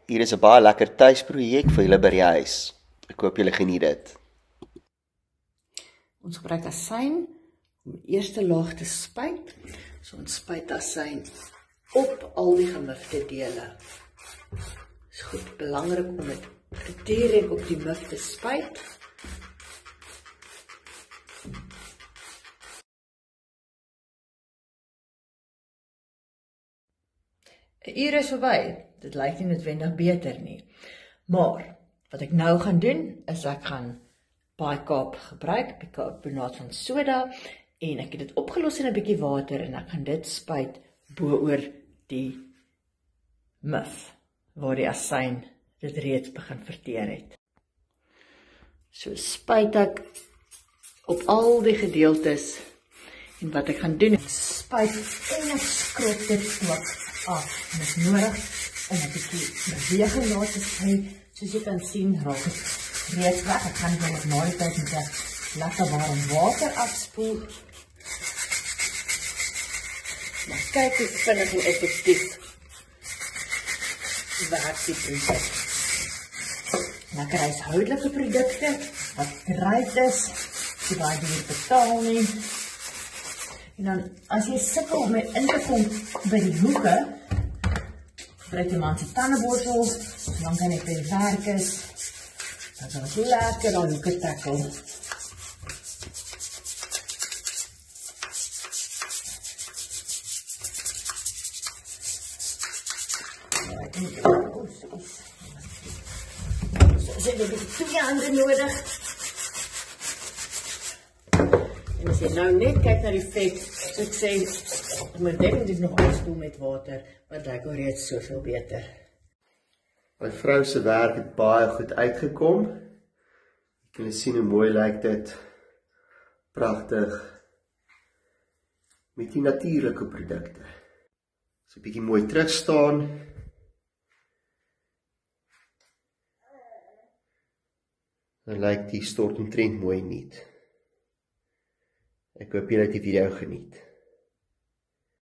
Hier is 'n baie lekker tuisprojek vir julle by die huis. Ek hoop julle geniet dit. Ons gebruik asyn om die eerste laag te spuit. So ons spuit asyn op al die gemifte dele. Dit is goed belangrik om dit direk op die mif te spuit. 'n uur is verby. Dit lyk nie noodwendig beter nie. Maar wat ek nou gaan doen, is ek gaan paaikaap gebruik, bikarbonaat van soda, en ek het dit opgelos in 'n bietjie water en ek gaan dit spuit bo-oor die mif, waar die asyn dit reeds begin verteer het. So spuit ek op al die gedeeltes, en wat ek gaan doen, ek spuit en ek skrob dit ook af. En dit is nodig om 'n bietjie beweging daar te kry. Soos jy kan sien, raak dit reeds weg. Ek gaan dit nog na die tyd met 'n lekker warm water afspoel. Maar kyk hoe vinnig en effektief werk die produk. Lekker huishoudelike produkte, wat ryk is, jy baie duur betaal nie. En dan, as jy sukkel om in te kom by die hoeke, gebruik jy man se tandeborsel, solank hy net by die werk is, dan kan ek lekker al hoeke tackle. So het jy 'n bietjie 2 hande nodig. En as jy nou net kyk na die vet, so ek sê, ek moet definitief nog afspoel met water, want lyk al reeds soveel beter. My vrou se werk het baie goed uitgekom. Jy kan sien hoe mooi lyk dit. Pragtig. Met die natuurlike produkte. So 'n bietjie mooi terug staan. Dan lyk die stort omtrent mooi nuut. Ek hoop julle het die video geniet.